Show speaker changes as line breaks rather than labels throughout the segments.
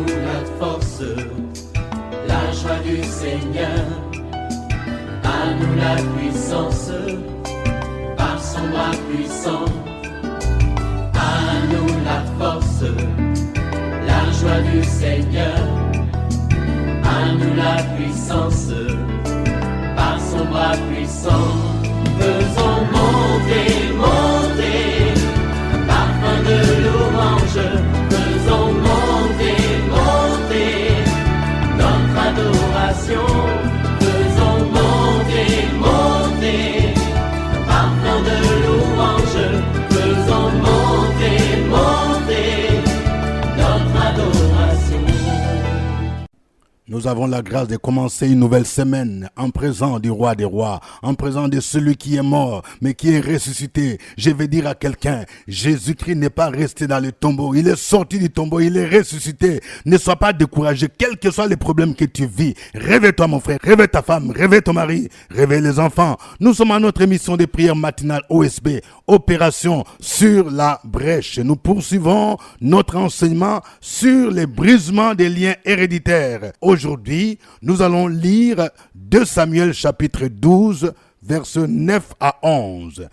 nous la force, la joie du Seigneur. À nous la puissance, par son bras puissant. À nous la force, la joie du Seigneur. À nous la puissance, par son bras puissant. Faisons monter, monter, parfum de louange. Faisons monter, monter, notre adoration. Faisons monter, monter, parfum de louange. Faisons monter, monter, notre adoration.
Nous avons la grâce de commencer une nouvelle semaine en présence du roi des rois, en présence de celui qui est mort, mais qui est ressuscité. Je vais dire à quelqu'un, Jésus-Christ n'est pas resté dans le tombeau. Il est sorti du tombeau, il est ressuscité. Ne sois pas découragé, quels que soient les problèmes que tu vis. Réveille-toi mon frère, réveille ta femme, réveille ton mari, réveille les enfants. Nous sommes à notre émission de prière matinale OSB, Opération sur la brèche. Nous poursuivons notre enseignement sur les brisements des liens héréditaires. Aujourd'hui, nous allons lire 2 Samuel chapitre 12, versets 9 à 11.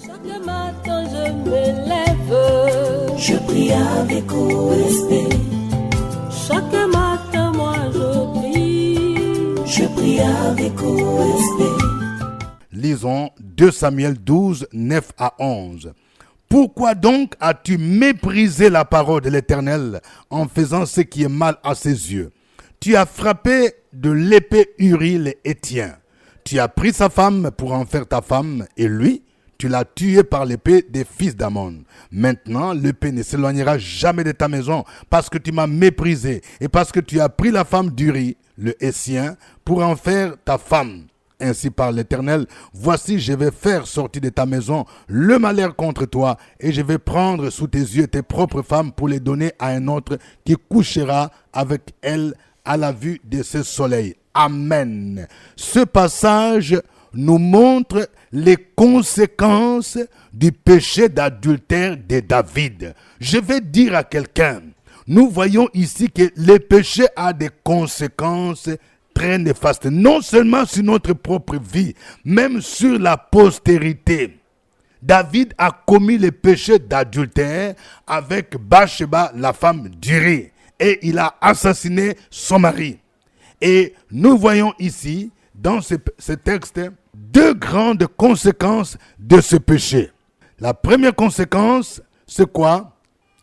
Chaque matin je me lève, je prie avec OSB. Chaque matin moi je prie avec OSB.
Lisons 2 Samuel 12, 9 à 11. Pourquoi donc as-tu méprisé la parole de l'Éternel en faisant ce qui est mal à ses yeux? Tu as frappé de l'épée Uri le Héthien. Tu as pris sa femme pour en faire ta femme, et lui, tu l'as tué par l'épée des fils d'Amon. Maintenant, l'épée ne s'éloignera jamais de ta maison, parce que tu m'as méprisé, et parce que tu as pris la femme d'Uri, le Héthien, pour en faire ta femme. Ainsi par l'Éternel, voici je vais faire sortir de ta maison le malheur contre toi, et je vais prendre sous tes yeux tes propres femmes pour les donner à un autre qui couchera avec elles à la vue de ce soleil. Amen. Ce passage nous montre les conséquences du péché d'adultère de David. Je vais dire à quelqu'un, nous voyons ici que le péché a des conséquences très néfastes, non seulement sur notre propre vie, même sur la postérité. David a commis le péché d'adultère avec Bathsheba, la femme d'Uri, et il a assassiné son mari. Et nous voyons ici, dans ce texte, 2 grandes conséquences de ce péché. La première conséquence, c'est quoi?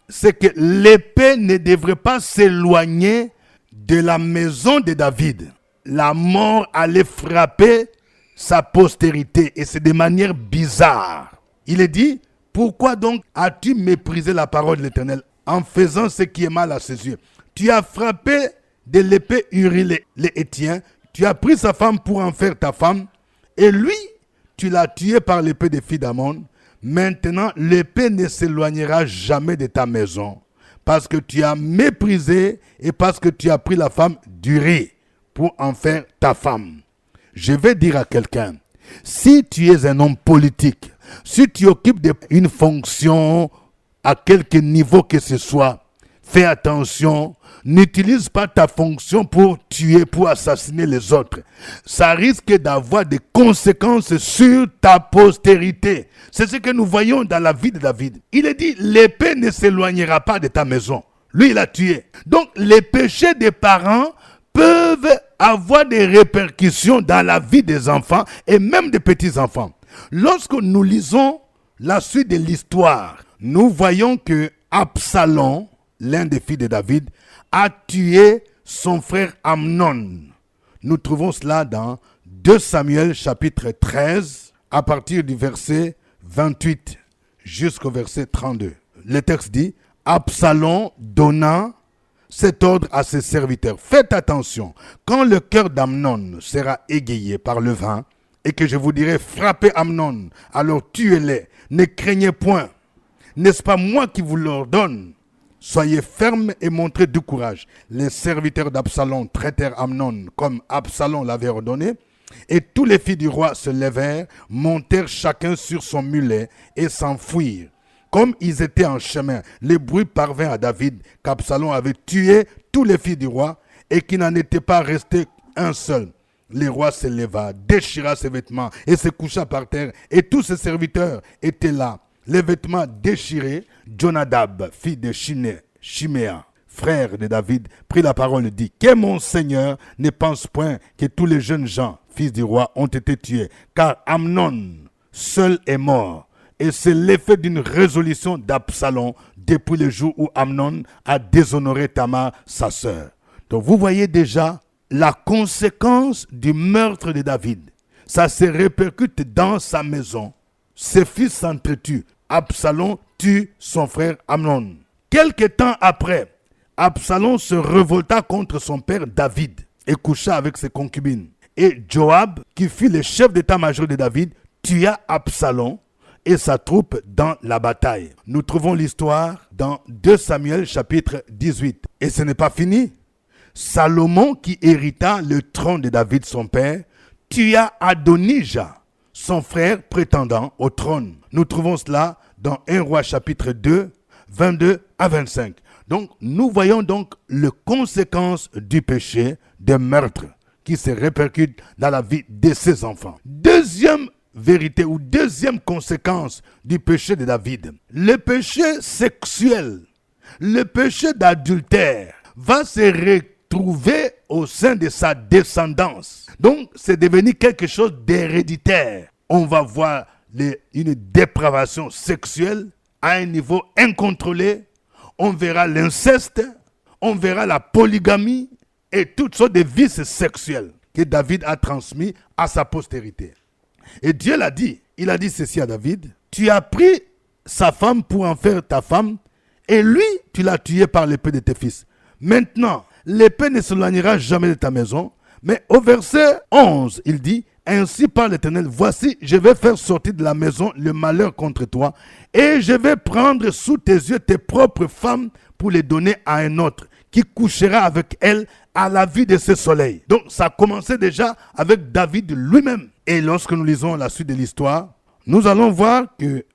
C'est que l'épée ne devrait pas s'éloigner de la maison de David. La mort allait frapper sa postérité, et c'est de manière bizarre. Il est dit, pourquoi donc as-tu méprisé la parole de l'Éternel en faisant ce qui est mal à ses yeux? Tu as frappé de l'épée Uri le Héthien, tu as pris sa femme pour en faire ta femme, et lui, tu l'as tué par l'épée des fils d'Amon. Maintenant, l'épée ne s'éloignera jamais de ta maison, parce que tu as méprisé et parce que tu as pris la femme d'Uri pour en faire ta femme. Je vais dire à quelqu'un, si tu es un homme politique, si tu occupes une fonction à quelque niveau que ce soit, fais attention, n'utilise pas ta fonction pour tuer, pour assassiner les autres. Ça risque d'avoir des conséquences sur ta postérité. C'est ce que nous voyons dans la vie de David. Il est dit, l'épée ne s'éloignera pas de ta maison. Lui, il a tué. Donc, les péchés des parents peuvent avoir des répercussions dans la vie des enfants et même des petits-enfants. Lorsque nous lisons la suite de l'histoire, nous voyons que Absalom, l'un des fils de David, a tué son frère Amnon. Nous trouvons cela dans 2 Samuel chapitre 13, à partir du verset 28 jusqu'au verset 32. Le texte dit, Absalom donna cet ordre à ses serviteurs. Faites attention, quand le cœur d'Amnon sera égayé par le vin, et que je vous dirai frappez Amnon, alors tuez-les, ne craignez point. N'est-ce pas moi qui vous l'ordonne? Soyez fermes et montrez du courage. Les serviteurs d'Absalom traitèrent Amnon comme Absalom l'avait ordonné, et tous les fils du roi se levèrent, montèrent chacun sur son mulet et s'enfuirent. Comme ils étaient en chemin, le bruit parvint à David qu'Absalom avait tué tous les fils du roi et qu'il n'en était pas resté un seul. Le roi se leva, déchira ses vêtements et se coucha par terre. Et tous ses serviteurs étaient là. Les vêtements déchirés, Jonadab, fils de Shiméa, frère de David, prit la parole et dit: que mon Seigneur ne pense point que tous les jeunes gens, fils du roi, ont été tués, car Amnon seul est mort. Et c'est l'effet d'une résolution d'Absalom depuis le jour où Amnon a déshonoré Tamar, sa sœur. Donc vous voyez déjà la conséquence du meurtre de David. Ça se répercute dans sa maison. Ses fils s'entretuent. Absalom tue son frère Amnon. Quelque temps après, Absalom se révolta contre son père David et coucha avec ses concubines. Et Joab, qui fut le chef d'état-major de David, tua Absalom et sa troupe dans la bataille. Nous trouvons l'histoire dans 2 Samuel chapitre 18. Et ce n'est pas fini. Salomon, qui hérita le trône de David son père, tua Adonijah, son frère prétendant au trône. Nous trouvons cela dans 1 Roi chapitre 2, 22 à 25. Donc, nous voyons donc les conséquences du péché de meurtre qui se répercute dans la vie de ses enfants. Deuxième vérité ou deuxième conséquence du péché de David, le péché sexuel, le péché d'adultère va se retrouver au sein de sa descendance. Donc, c'est devenu quelque chose d'héréditaire. On va voir une dépravation sexuelle à un niveau incontrôlé. On verra l'inceste, on verra la polygamie et toutes sortes de vices sexuels que David a transmis à sa postérité. Et Dieu l'a dit, il a dit ceci à David: tu as pris sa femme pour en faire ta femme, et lui, tu l'as tué par l'épée de tes fils. Maintenant, l'épée ne s'éloignera jamais de ta maison. Mais au verset 11, il dit: ainsi parle l'Éternel, voici, je vais faire sortir de la maison le malheur contre toi, et je vais prendre sous tes yeux tes propres femmes pour les donner à un autre, qui couchera avec elle à la vue de ce soleil. Donc ça a commencé déjà avec David lui-même. Et lorsque nous lisons la suite de l'histoire, nous allons voir que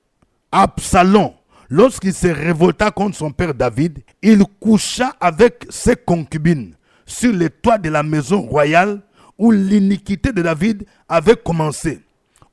Absalom, lorsqu'il se révolta contre son père David, il coucha avec ses concubines sur les toits de la maison royale où l'iniquité de David avait commencé,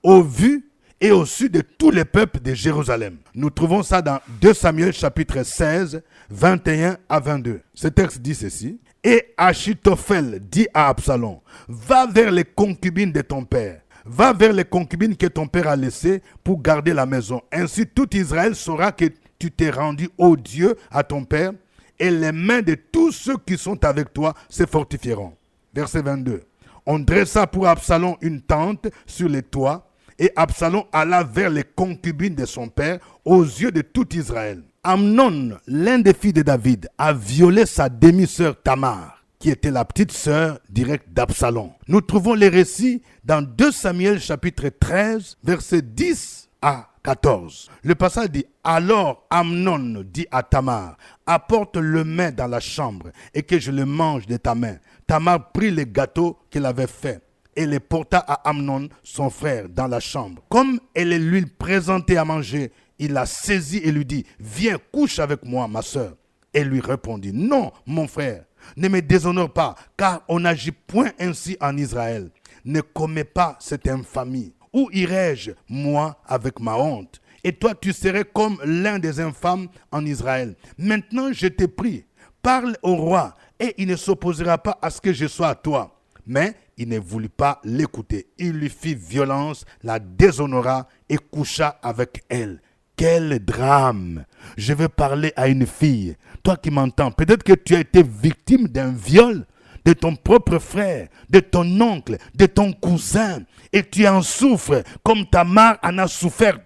au vu et au su de tous les peuples de Jérusalem. Nous trouvons ça dans 2 Samuel chapitre 16, 21 à 22. Ce texte dit ceci: et Achitophel dit à Absalom: va vers les concubines de ton père, va vers les concubines que ton père a laissées pour garder la maison. Ainsi tout Israël saura que tu t'es rendu au Dieu à ton père, et les mains de tous ceux qui sont avec toi se fortifieront. Verset 22. On dressa pour Absalom une tente sur les toits, et Absalom alla vers les concubines de son père aux yeux de tout Israël. Amnon, l'un des fils de David, a violé sa demi-sœur Tamar, qui était la petite sœur directe d'Absalom. Nous trouvons les récits dans 2 Samuel chapitre 13, versets 10 à 14. Le passage dit: alors Amnon dit à Tamar: apporte le mets dans la chambre et que je le mange de ta main. Tamar prit les gâteaux qu'elle avait faits et les porta à Amnon, son frère, dans la chambre. Comme elle lui présentait à manger, il la saisit et lui dit: viens, couche avec moi, ma sœur. Elle lui répondit: non, mon frère, ne me déshonore pas, car on n'agit point ainsi en Israël. Ne commets pas cette infamie. Où irai-je, moi, avec ma honte? Et toi, tu serais comme l'un des infâmes en Israël. Maintenant, je t'ai pris. Parle au roi, et il ne s'opposera pas à ce que je sois à toi. Mais il ne voulut pas l'écouter. Il lui fit violence, la déshonora et coucha avec elle. Quel drame! Je vais parler à une fille. Toi qui m'entends, peut-être que tu as été victime d'un viol de ton propre frère, de ton oncle, de ton cousin, et tu en souffres comme Tamar en a souffert.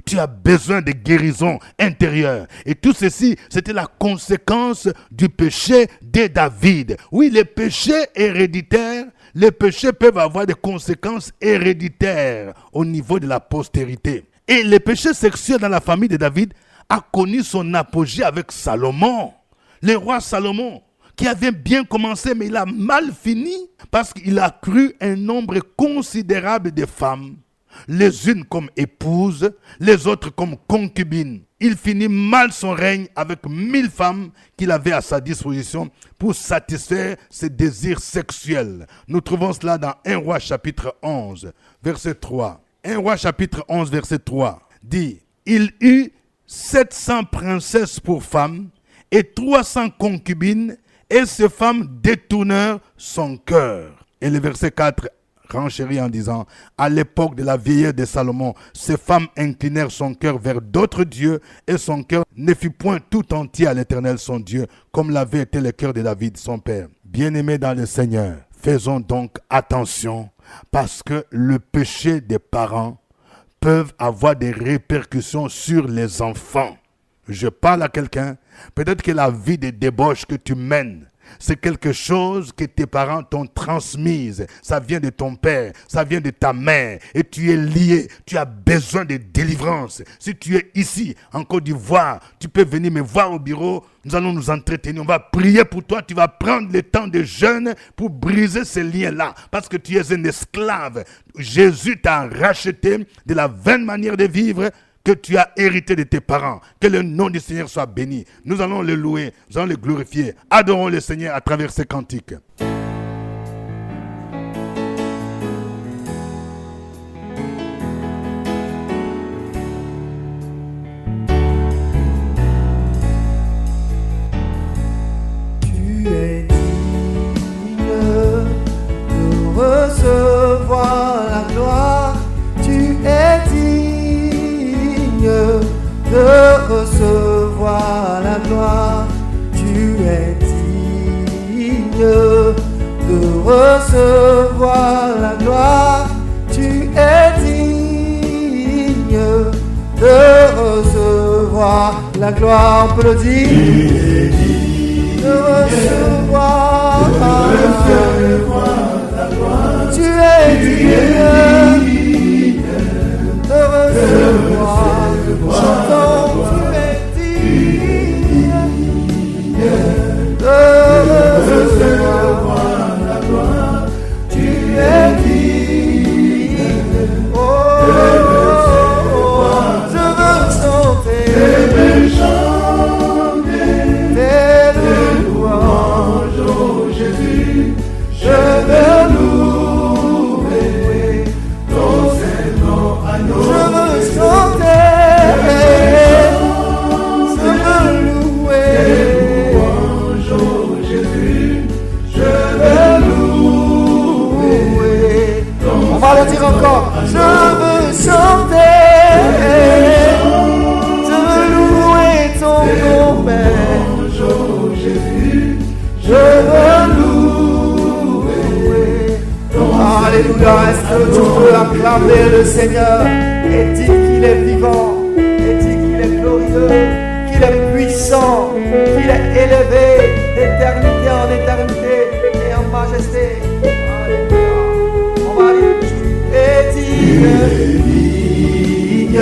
Tu as besoin de guérison intérieure. Et tout ceci, c'était la conséquence du péché de David. Oui, les péchés héréditaires, les péchés peuvent avoir des conséquences héréditaires au niveau de la postérité. Et le péché sexuel dans la famille de David a connu son apogée avec Salomon, le roi Salomon, qui avait bien commencé, mais il a mal fini parce qu'il a cru un nombre considérable de femmes les unes comme épouses, les autres comme concubines. Il finit mal son règne avec 1000 femmes qu'il avait à sa disposition pour satisfaire ses désirs sexuels. Nous trouvons cela dans 1 Roi chapitre 11, verset 3. 1 Roi chapitre 11, verset 3 dit « Il eut 700 princesses pour femmes et 300 concubines, et ces femmes détournèrent son cœur. » Et le verset 4 renchérit en disant « À l'époque de la vieillesse de Salomon, ces femmes inclinèrent son cœur vers d'autres dieux, et son cœur ne fut point tout entier à l'Éternel son Dieu, comme l'avait été le cœur de David son père. » Bien-aimés dans le Seigneur, faisons donc attention, parce que le péché des parents peuvent avoir des répercussions sur les enfants. Je parle à quelqu'un, peut-être que la vie de débauche que tu mènes, c'est quelque chose que tes parents t'ont transmise. Ça vient de ton père, ça vient de ta mère. Et tu es lié, tu as besoin de délivrance. Si tu es ici, en Côte d'Ivoire, tu peux venir me voir au bureau. Nous allons nous entretenir, on va prier pour toi. Tu vas prendre le temps de jeûne pour briser ces liens-là. Parce que tu es un esclave. Jésus t'a racheté de la vaine manière de vivre que tu as hérité de tes parents. Que le nom du Seigneur soit béni. Nous allons le louer, nous allons le glorifier. Adorons le Seigneur à travers ces cantiques.
Tu es digne de recevoir la gloire. Tu es digne de recevoir la gloire. Tu es digne de recevoir la gloire. Tu es digne de recevoir la gloire. On peut le dire. Tu es digne de recevoir la gloire. Tu es digne de recevoir. Chantons, tu es digne de recevoir la gloire. Tu es digne de recevoir. Je veux chanter tes louanges, oh Jésus. Je veux louer ton Saint-Nom à nous. Je veux chanter. On va le dire encore. Je veux chanter, je veux louer ton nom, Père. Je veux louer ton. Alléluia. Est-ce que tu peux acclamer le Seigneur et dire qu'il est vivant, et dire qu'il est glorieux, qu'il est puissant, qu'il est élevé d'éternité en éternité et en majesté. Alléluia. On va dire. Tu es digne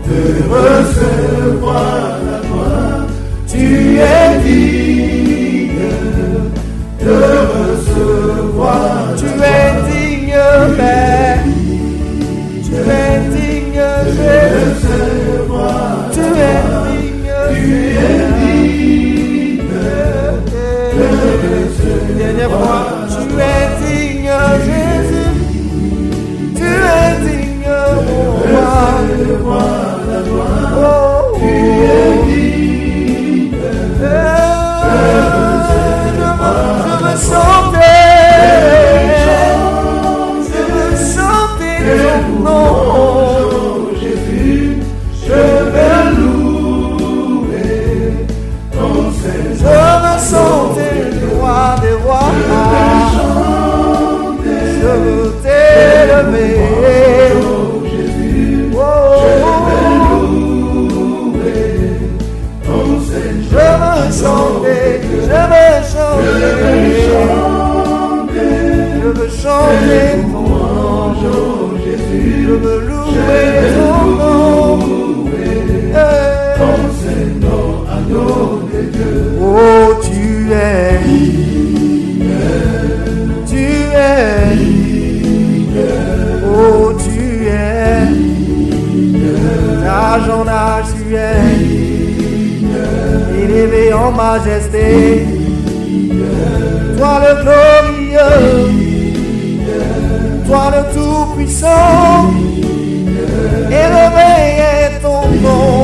de recevoir la gloire. Tu es digne de recevoir. Tu es digne, Père. Tu es digne de recevoir. Tu es digne. Tu es digne de recevoir. Dernière fois. Tu es digne, Jésus. Tu es digne, mon roi, la gloire. Oh, tu es digne de recevoir. Je veux chanter ton nom, Jésus. Je veux louer ton Seigneur. Je veux chanter le roi des rois. Je veux t'élever, oh Jésus. Oh, je veux louer ton Seigneur. Je veux chanter, je veux chanter ton nom, oh Jésus. Je veux louer ton nom, ton Seigneur, agneau de Dieu. Oh, tu es digne, tu es digne. Oh, tu majesté. Toi le glorieux, toi le tout-puissant, élevé est ton nom.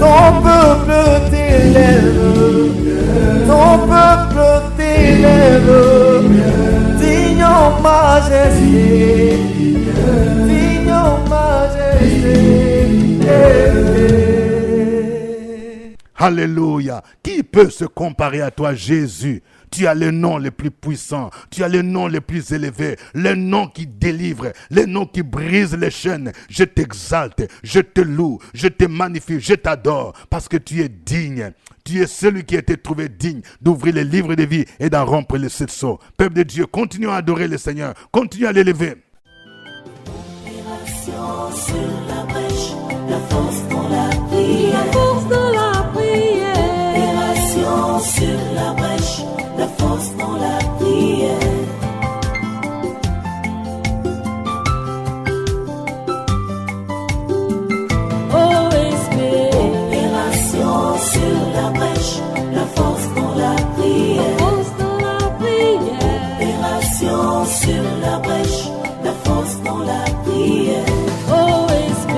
Ton peuple t'élève, ton peuple t'élève, digne en majesté, digne en majesté.
Alléluia. Qui peut se comparer à toi, Jésus? Tu as le nom le plus puissant, tu as le nom le plus élevé, le nom qui délivre, le nom qui brise les chaînes. Je t'exalte, je te loue, je te magnifie, je t'adore parce que tu es digne. Tu es celui qui a été trouvé digne d'ouvrir les livres de vie et d'en rompre les sept sceaux. Peuple de Dieu, continue à adorer le Seigneur, continue à l'élever.
Opération sur la brèche, la force dans la prière. La force dans la prière. Opération sur la brèche, la force dans la prière. OSB. Opération sur la brèche, la force dans la prière. La force dans la prière. Opération sur la brèche, la force dans la prière. OSB.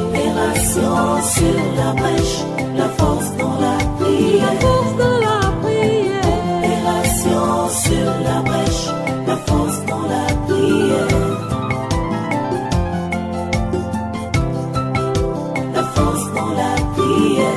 Opération sur la brèche, la force dans la prière. La force dans la prière. Opération sur la brèche, la force dans la prière. La force dans la prière.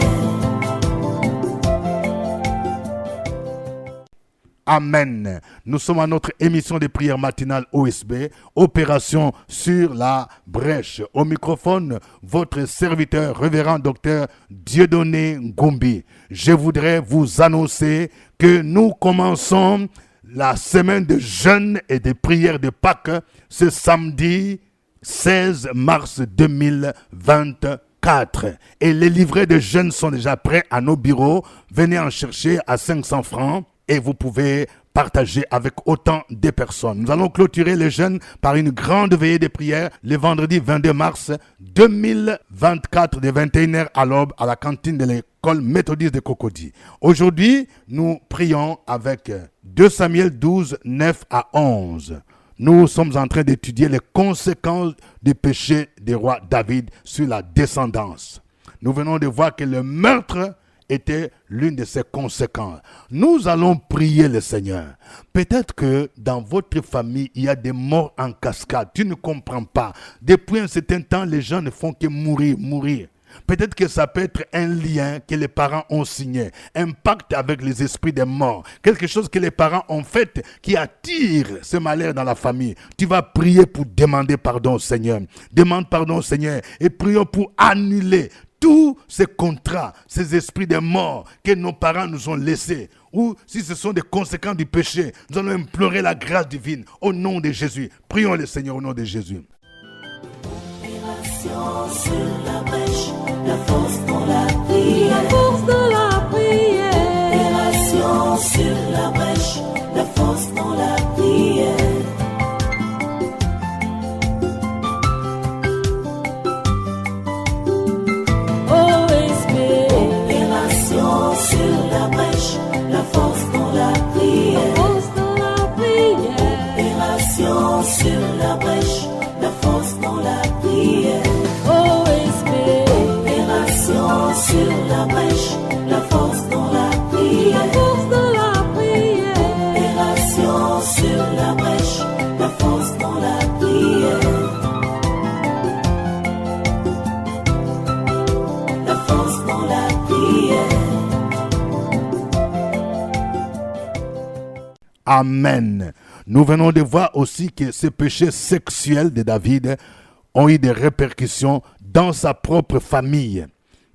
Amen. Nous sommes à notre émission de prière matinale OSB, Opération sur la brèche. Au microphone, votre serviteur, révérend docteur Dieudonné Ngumbi. Je voudrais vous annoncer que nous commençons la semaine de jeûne et de prière de Pâques ce samedi 16 mars 2024. Et les livrets de jeûne sont déjà prêts à nos bureaux. Venez en chercher à 500 francs. Et vous pouvez partager avec autant de personnes. Nous allons clôturer les jeûnes par une grande veillée de prière le vendredi 22 mars 2024 de 21h à l'aube à la cantine de l'école méthodiste de Cocody. Aujourd'hui, nous prions avec 2 Samuel 12, 9 à 11. Nous sommes en train d'étudier les conséquences du péché du roi David sur la descendance. Nous venons de voir que le meurtre était l'une de ses conséquences. Nous allons prier le Seigneur. Peut-être que dans votre famille, il y a des morts en cascade. Tu ne comprends pas. Depuis un certain temps, les gens ne font que mourir. Peut-être que ça peut être un lien que les parents ont signé, un pacte avec les esprits des morts, quelque chose que les parents ont fait qui attire ce malheur dans la famille. Tu vas prier pour demander pardon au Seigneur. Demande pardon au Seigneur et prions pour annuler tous ces contrats, ces esprits de mort que nos parents nous ont laissés, ou si ce sont des conséquences du péché, nous allons implorer la grâce divine au nom de Jésus. Prions le Seigneur au nom de Jésus.
Opération sur la brèche, la force dans la prière. La force dans la prière. Opération sur la brèche, la force dans la prière. Sur la brèche, la force dans la prière. La force dans la prière. Opération sur la brèche, la force dans la prière. OSB. Opération sur la brèche, la force dans la prière. La force dans la prière. Opération sur la brèche, la force dans la prière. La force dans la prière.
Amen. Nous venons de voir aussi que ces péchés sexuels de David ont eu des répercussions dans sa propre famille.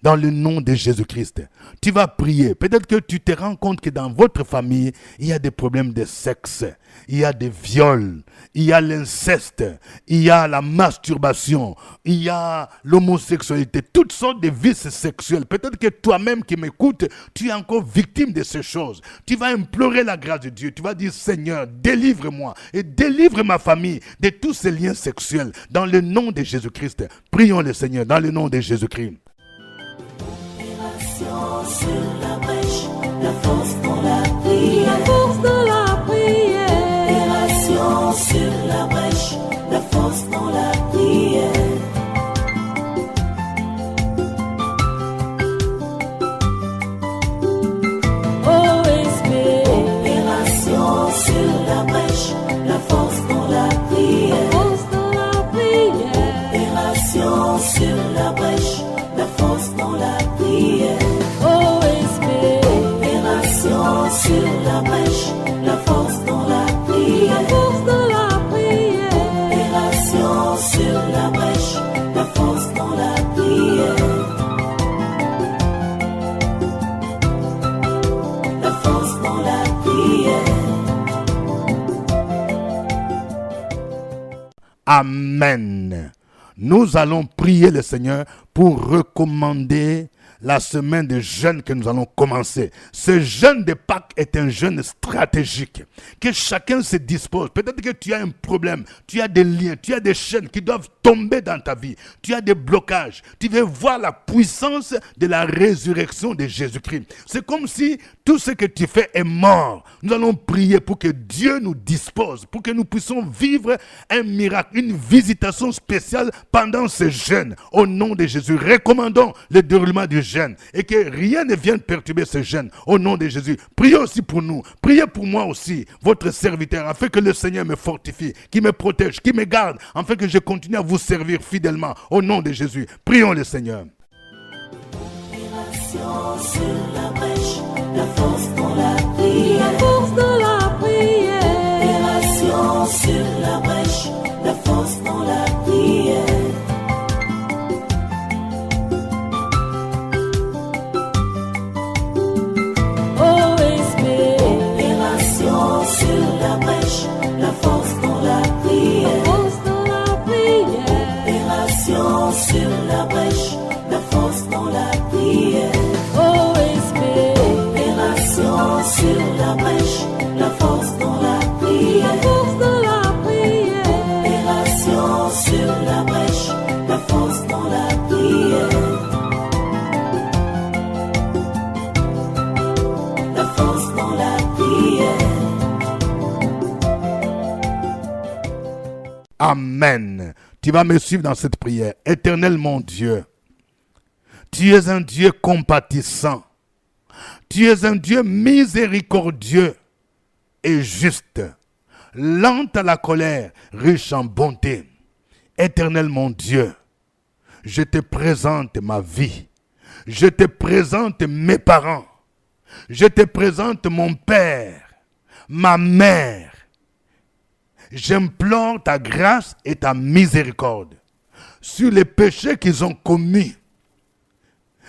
Dans le nom de Jésus-Christ, tu vas prier. Peut-être que tu te rends compte que dans votre famille, il y a des problèmes de sexe, il y a des viols, il y a l'inceste, il y a la masturbation, il y a l'homosexualité, toutes sortes de vices sexuels. Peut-être que toi-même qui m'écoutes, tu es encore victime de ces choses. Tu vas implorer la grâce de Dieu. Tu vas dire, Seigneur, délivre-moi et délivre ma famille de tous ces liens sexuels. Dans le nom de Jésus-Christ, prions le Seigneur dans le nom de Jésus-Christ.
Sur la brèche. sur la brèche, la force dans la prière. La force dans la prière. Opération sur la brèche, la force dans la prière. La force dans la prière.
Amen. Nous allons prier le Seigneur pour recommander la semaine de jeûne que nous allons commencer. Ce jeûne de Pâques est un jeûne stratégique. Que chacun se dispose. Peut-être que tu as un problème, tu as des liens, tu as des chaînes qui doivent tomber dans ta vie. Tu as des blocages. Tu veux voir la puissance de la résurrection de Jésus-Christ. C'est comme si tout ce que tu fais est mort. Nous allons prier pour que Dieu nous dispose, pour que nous puissions vivre un miracle, une visitation spéciale pendant ce jeûne. Au nom de Jésus, recommandons le déroulement du jeûne et que rien ne vienne perturber ce jeûne. Au nom de Jésus, priez aussi pour nous. Priez pour moi aussi, votre serviteur, afin que le Seigneur me fortifie, qu'il me protège, qu'il me garde, afin que je continue à vous servir fidèlement. Au nom de Jésus, prions le Seigneur.
Opération sur la brèche, la force dans la prière. La force dans la prière. Opération sur la brèche, la force dans la prière. Opération sur la brèche, la force dans la prière. Force dans la prière. Opération sur la brèche, la force dans la prière. Opération sur la brèche, la force dans la prière. Force dans la prière. Opération sur la brèche, la force dans la prière. La force dans la prière.
Amen. Tu vas me suivre dans cette prière. Éternel mon Dieu, tu es un Dieu compatissant. Tu es un Dieu miséricordieux et juste, lent à la colère, riche en bonté. Éternel mon Dieu, je te présente ma vie. Je te présente mes parents. Je te présente mon père, ma mère. J'implore ta grâce et ta miséricorde sur les péchés qu'ils ont commis,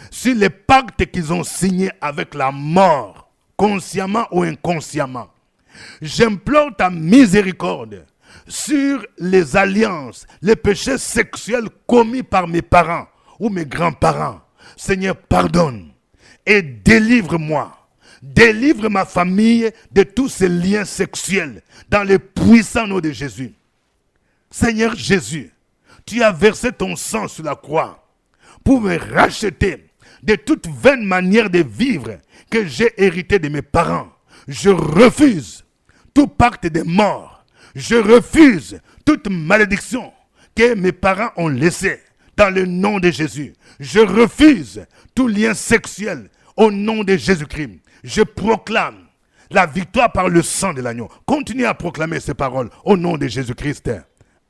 sur les pactes qu'ils ont signés avec la mort, consciemment ou inconsciemment. J'implore ta miséricorde sur les alliances, les péchés sexuels commis par mes parents ou mes grands-parents. Seigneur, pardonne et délivre-moi. Délivre ma famille de tous ces liens sexuels dans le puissant nom de Jésus. Seigneur Jésus, tu as versé ton sang sur la croix pour me racheter de toute vaine manière de vivre que j'ai hérité de mes parents. Je refuse tout pacte de mort. Je refuse toute malédiction que mes parents ont laissée dans le nom de Jésus. Je refuse tout lien sexuel au nom de Jésus-Christ. Je proclame la victoire par le sang de l'agneau. Continuez à proclamer ces paroles au nom de Jésus-Christ.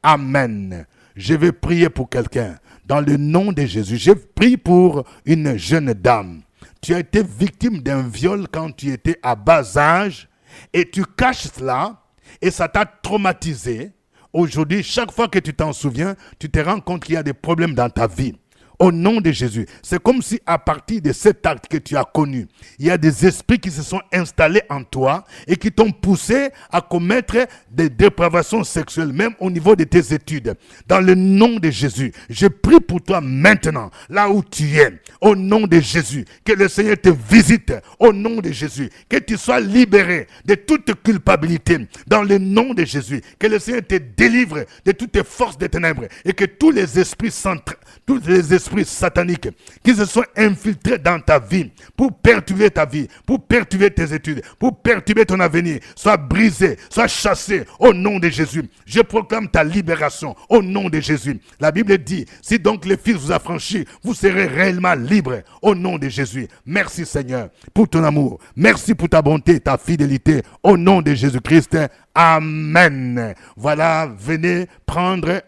Amen. Je vais prier pour quelqu'un. Dans le nom de Jésus, je prie pour une jeune dame. Tu as été victime d'un viol quand tu étais à bas âge et tu caches cela et ça t'a traumatisé. Aujourd'hui, chaque fois que tu t'en souviens, tu te rends compte qu'il y a des problèmes dans ta vie. Au nom de Jésus, c'est comme si à partir de cet acte que tu as connu, il y a des esprits qui se sont installés en toi et qui t'ont poussé à commettre des dépravations sexuelles, même au niveau de tes études. Dans le nom de Jésus, je prie pour toi maintenant, là où tu es, au nom de Jésus, que le Seigneur te visite, au nom de Jésus, que tu sois libéré de toute culpabilité, dans le nom de Jésus, que le Seigneur te délivre de toutes les forces des ténèbres et que tous les esprits sataniques qui se sont infiltrés dans ta vie pour perturber ta vie, pour perturber tes études, pour perturber ton avenir, soient brisés, soient chassés au nom de Jésus. Je proclame ta libération au nom de Jésus. La Bible dit, si donc le Fils vous a franchi, vous serez réellement libre au nom de Jésus. Merci Seigneur pour ton amour. Merci pour ta bonté et ta fidélité au nom de Jésus-Christ. Amen. Voilà, venez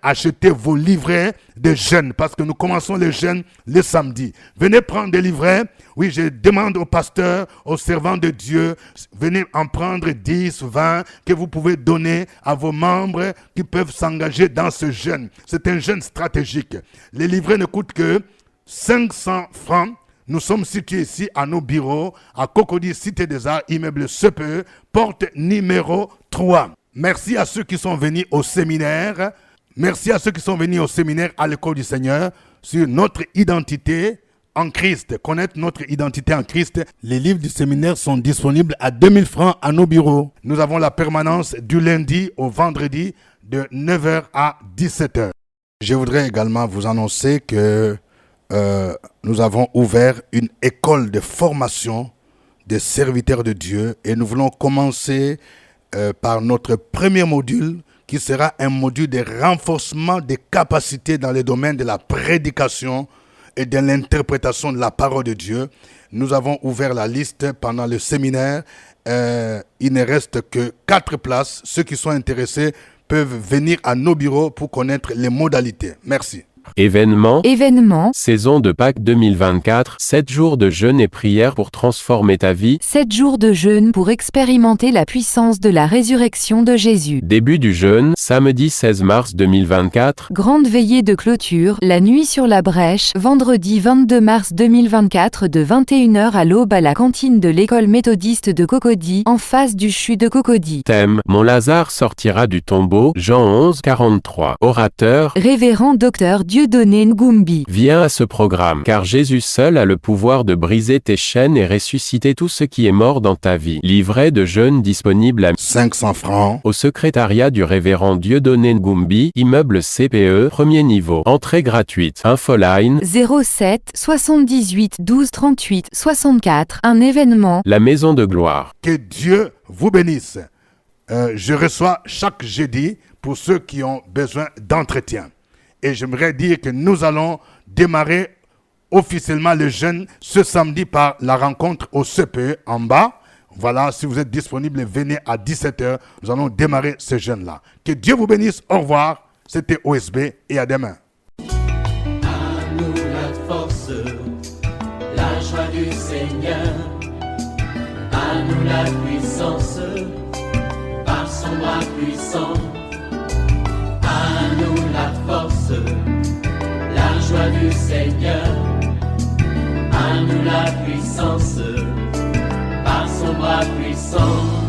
acheter vos livrets de jeûne parce que nous commençons le jeûne le samedi. Venez prendre des livrets. Oui, je demande aux pasteurs, aux servants de Dieu, venez en prendre 10, 20 que vous pouvez donner à vos membres qui peuvent s'engager dans ce jeûne. C'est un jeûne stratégique. Les livrets ne coûtent que 500 francs. Nous sommes situés ici à nos bureaux, à Cocody, Cité des Arts, immeuble CPE, porte numéro 3. Merci à ceux qui sont venus au séminaire. Merci à ceux qui sont venus au séminaire à l'école du Seigneur sur notre identité en Christ. Connaître notre identité en Christ. Les livres du séminaire sont disponibles à 2000 francs à nos bureaux. Nous avons la permanence du lundi au vendredi de 9h à 17h. Je voudrais également vous annoncer que nous avons ouvert une école de formation des serviteurs de Dieu et nous voulons commencer par notre premier module qui sera un module de renforcement des capacités dans le domaine de la prédication et de l'interprétation de la parole de Dieu. Nous avons ouvert la liste pendant le séminaire. Il ne reste que 4 places. Ceux qui sont intéressés peuvent venir à nos bureaux pour connaître les modalités. Merci.
Événement, saison de Pâques 2024, 7 jours de jeûne et prière pour transformer ta vie.
7 jours de jeûne pour expérimenter la puissance de la résurrection de Jésus.
Début du jeûne, samedi 16 mars 2024.
Grande veillée de clôture, la nuit sur la brèche, vendredi 22 mars 2024 de 21h à l'aube à la cantine de l'école méthodiste de Cocody, en face du CHU de Cocody.
Thème, mon Lazare sortira du tombeau, Jean 11, 43. Orateur,
Révérend Docteur Dieudonné Ngumbi.
Viens à ce programme, car Jésus seul a le pouvoir de briser tes chaînes et ressusciter tout ce qui est mort dans ta vie. Livret de jeûne disponible à
500 francs
au secrétariat du révérend Dieudonné Ngumbi, immeuble CPE, premier niveau. Entrée gratuite. Infoline
07 78 12 38 64. Un événement.
La Maison de Gloire.
Que Dieu vous bénisse. Je reçois chaque jeudi pour ceux qui ont besoin d'entretien. Et j'aimerais dire que nous allons démarrer officiellement le jeûne ce samedi par la rencontre au CPE en bas. Voilà, si vous êtes disponible, venez à 17h. Nous allons démarrer ce jeûne-là. Que Dieu vous bénisse. Au revoir. C'était OSB et à demain.
À nous la force, la joie du Seigneur. À nous la puissance, par son bras puissant. À nous la force, la joie du Seigneur. À nous la puissance, par son bras puissant.